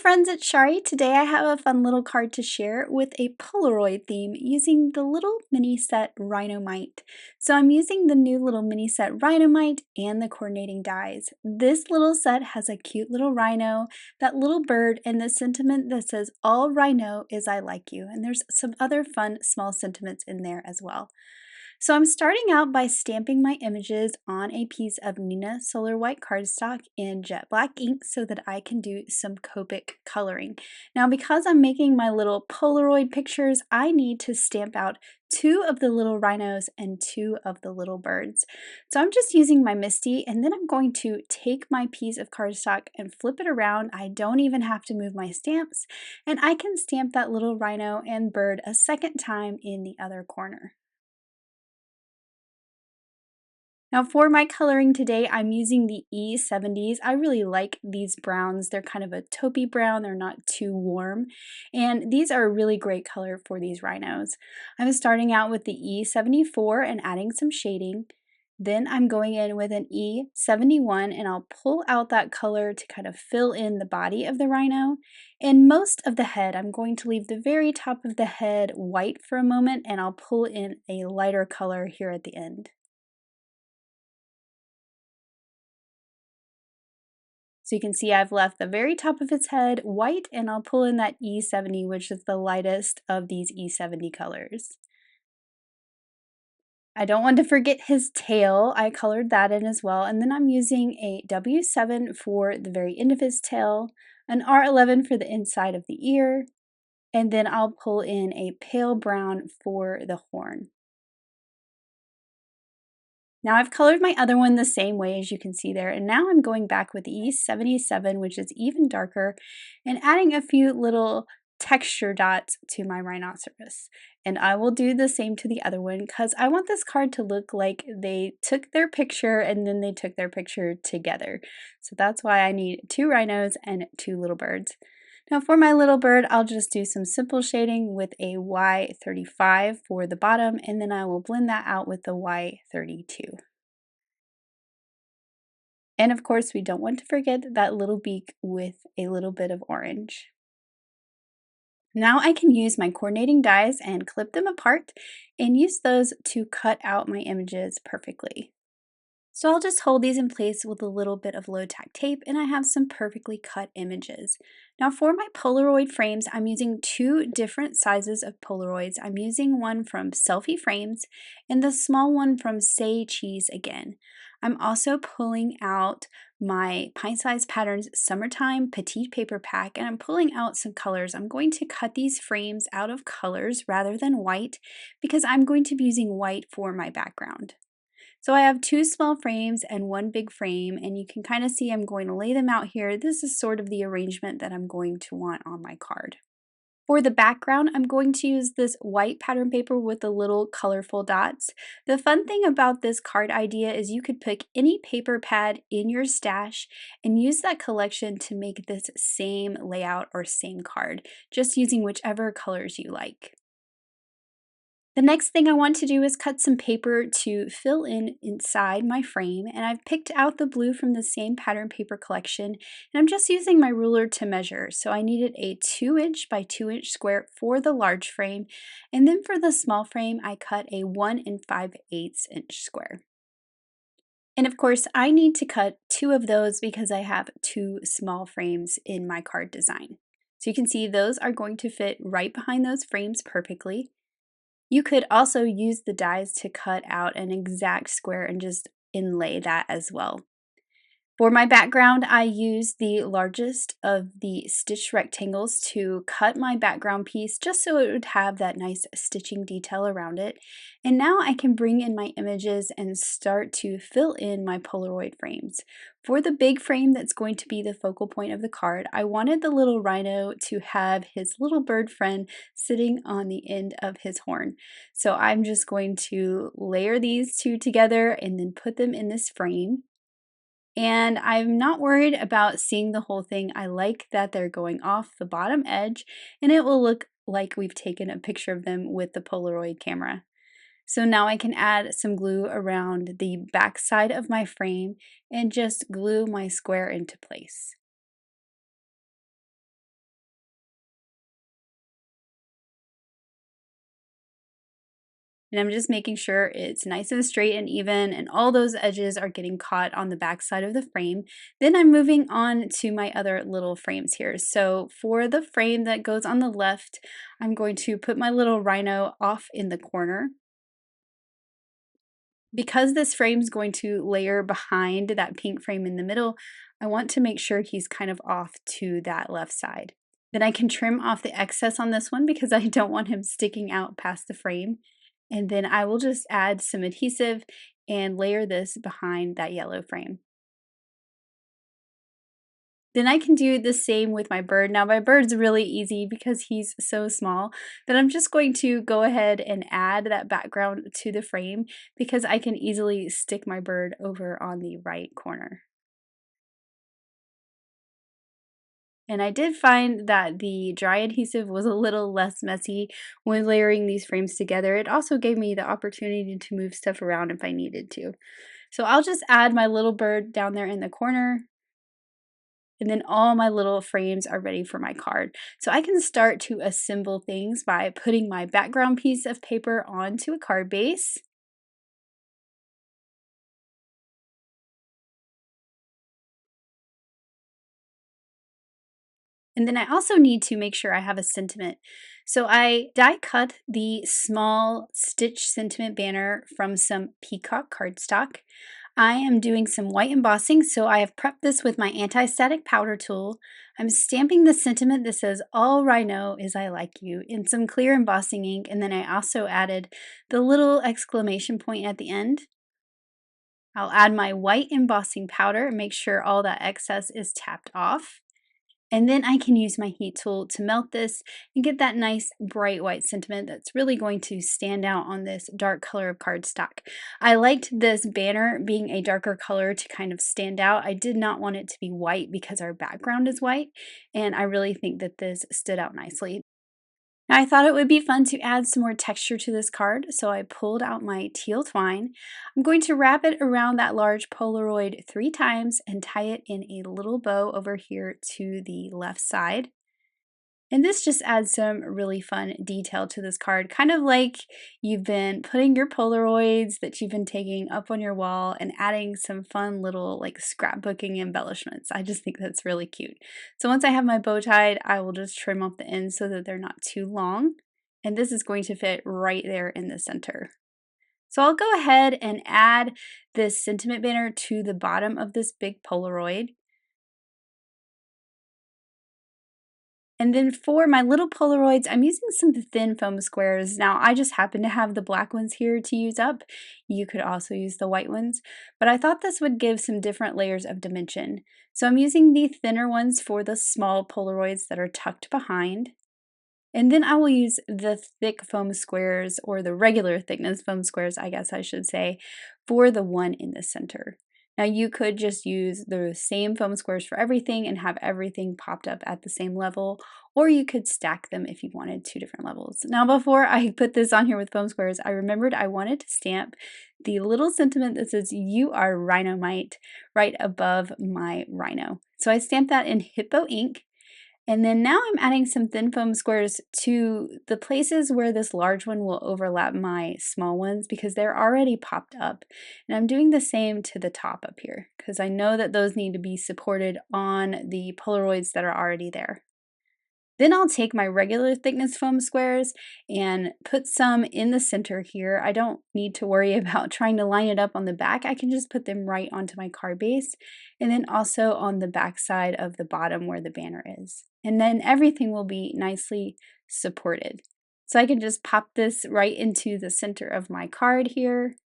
friends, it's Chari. Today I have a fun little card to share with a Polaroid theme using the little mini set Rhino-mite. So I'm using the new little mini set Rhino-mite and the coordinating dies. This little set has a cute little rhino, that little bird, and the sentiment that says, "All rhino is I like you." And there's some other fun small sentiments in there as well. So I'm starting out by stamping my images on a piece of Nina Solar White cardstock in jet black ink so that I can do some Copic coloring. Now because I'm making my little Polaroid pictures, I need to stamp out 2 of the little rhinos and 2 of the little birds. So I'm just using my Misty, and then I'm going to take my piece of cardstock and flip it around. I don't even have to move my stamps, and I can stamp that little rhino and bird a second time in the other corner. Now for my coloring today, I'm using the E70s. I really like these browns. They're kind of a taupey brown. They're not too warm. And these are a really great color for these rhinos. I'm starting out with the E74 and adding some shading. Then I'm going in with an E71 and I'll pull out that color to kind of fill in the body of the rhino. And most of the head, I'm going to leave the very top of the head white for a moment, and I'll pull in a lighter color here at the end. So you can see I've left the very top of its head white, and I'll pull in that E70, which is the lightest of these E70 colors. I don't want to forget his tail. I colored that in as well. And then I'm using a W7 for the very end of his tail, an R11 for the inside of the ear, and then I'll pull in a pale brown for the horn. Now I've colored my other one the same way as you can see there, and now I'm going back with the E77, which is even darker, and adding a few little texture dots to my rhinoceros. And I will do the same to the other one because I want this card to look like they took their picture and then they took their picture together. So that's why I need 2 rhinos and 2 little birds. Now for my little bird, I'll just do some simple shading with a Y35 for the bottom, and then I will blend that out with the Y32. And of course, we don't want to forget that little beak with a little bit of orange. Now I can use my coordinating dies and clip them apart and use those to cut out my images perfectly. So I'll just hold these in place with a little bit of low tack tape, and I have some perfectly cut images. Now for my Polaroid frames, I'm using 2 different sizes of Polaroids. I'm using one from Selfie Frames and the small one from Say Cheese Again. I'm also pulling out my pint-sized patterns Summertime Petite paper pack, and I'm pulling out some colors. I'm going to cut these frames out of colors rather than white because I'm going to be using white for my background. So I have 2 small frames and 1 big frame, and you can kind of see I'm going to lay them out here. This is sort of the arrangement that I'm going to want on my card. For the background, I'm going to use this white pattern paper with the little colorful dots. The fun thing about this card idea is you could pick any paper pad in your stash and use that collection to make this same layout or same card, just using whichever colors you like. The next thing I want to do is cut some paper to fill in inside my frame, and I've picked out the blue from the same pattern paper collection, and I'm just using my ruler to measure. So I needed a 2" by 2" square for the large frame, and then for the small frame I cut a 1 5/8" square. And of course I need to cut 2 of those because I have 2 small frames in my card design. So you can see those are going to fit right behind those frames perfectly. You could also use the dies to cut out an exact square and just inlay that as well. For my background, I used the largest of the stitch rectangles to cut my background piece just so it would have that nice stitching detail around it. And now I can bring in my images and start to fill in my Polaroid frames. For the big frame that's going to be the focal point of the card, I wanted the little rhino to have his little bird friend sitting on the end of his horn. So I'm just going to layer these 2 together and then put them in this frame. And I'm not worried about seeing the whole thing. I like that they're going off the bottom edge, and it will look like we've taken a picture of them with the Polaroid camera. So now I can add some glue around the back side of my frame and just glue my square into place. And I'm just making sure it's nice and straight and even and all those edges are getting caught on the back side of the frame. Then I'm moving on to my other little frames here. So for the frame that goes on the left, I'm going to put my little rhino off in the corner. Because this frame is going to layer behind that pink frame in the middle, I want to make sure he's kind of off to that left side. Then I can trim off the excess on this one because I don't want him sticking out past the frame. And then I will just add some adhesive and layer this behind that yellow frame. Then I can do the same with my bird. Now my bird's really easy because he's so small that I'm just going to go ahead and add that background to the frame because I can easily stick my bird over on the right corner. And I did find that the dry adhesive was a little less messy when layering these frames together. It also gave me the opportunity to move stuff around if I needed to. So I'll just add my little bird down there in the corner. And then all my little frames are ready for my card. So I can start to assemble things by putting my background piece of paper onto a card base. And then I also need to make sure I have a sentiment. So I die cut the small stitch sentiment banner from some peacock cardstock. I am doing some white embossing, so I have prepped this with my anti-static powder tool. I'm stamping the sentiment that says, "All I know is I like you," in some clear embossing ink, and then I also added the little exclamation point at the end. I'll add my white embossing powder and make sure all that excess is tapped off. And then I can use my heat tool to melt this and get that nice bright white sentiment that's really going to stand out on this dark color of cardstock. I liked this banner being a darker color to kind of stand out. I did not want it to be white because our background is white, and I really think that this stood out nicely. I thought it would be fun to add some more texture to this card, so I pulled out my teal twine. I'm going to wrap it around that large Polaroid 3 times and tie it in a little bow over here to the left side. And this just adds some really fun detail to this card, kind of like you've been putting your Polaroids that you've been taking up on your wall and adding some fun little like scrapbooking embellishments. I just think that's really cute. So once I have my bow tied, I will just trim off the ends so that they're not too long. And this is going to fit right there in the center. So I'll go ahead and add this sentiment banner to the bottom of this big Polaroid. And then for my little Polaroids, I'm using some thin foam squares. Now, I just happen to have the black ones here to use up. You could also use the white ones, but I thought this would give some different layers of dimension. So I'm using the thinner ones for the small Polaroids that are tucked behind. And then I will use the thick foam squares, or the regular thickness foam squares, I guess I should say, for the one in the center. Now you could just use the same foam squares for everything and have everything popped up at the same level, or you could stack them if you wanted 2 different levels. Now before I put this on here with foam squares, I remembered I wanted to stamp the little sentiment that says, "You are Rhino-mite," right above my rhino. So I stamped that in Hippo ink. And then now I'm adding some thin foam squares to the places where this large one will overlap my small ones because they're already popped up. And I'm doing the same to the top up here because I know that those need to be supported on the Polaroids that are already there. Then I'll take my regular thickness foam squares and put some in the center here. I don't need to worry about trying to line it up on the back. I can just put them right onto my card base and then also on the back side of the bottom where the banner is. And then everything will be nicely supported. So I can just pop this right into the center of my card here.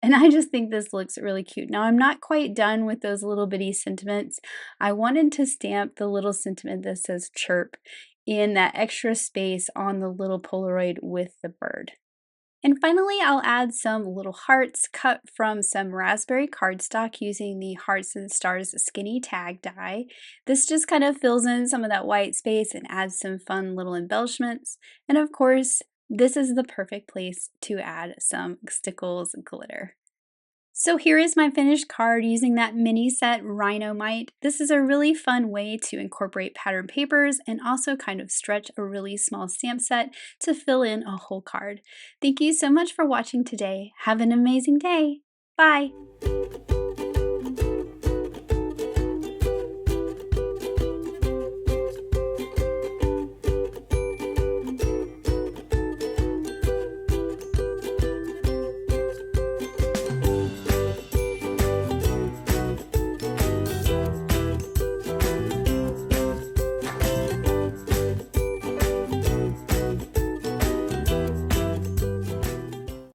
And I just think this looks really cute. Now, I'm not quite done with those little bitty sentiments. I wanted to stamp the little sentiment that says chirp in that extra space on the little Polaroid with the bird. And finally, I'll add some little hearts cut from some raspberry cardstock using the Hearts and Stars Skinny Tag die. This just kind of fills in some of that white space and adds some fun little embellishments. And of course, this is the perfect place to add some stickles glitter. So here is my finished card using that mini set Rhino-mite. This is a really fun way to incorporate pattern papers and also kind of stretch a really small stamp set to fill in a whole card. Thank you so much for watching today. Have an amazing day. Bye!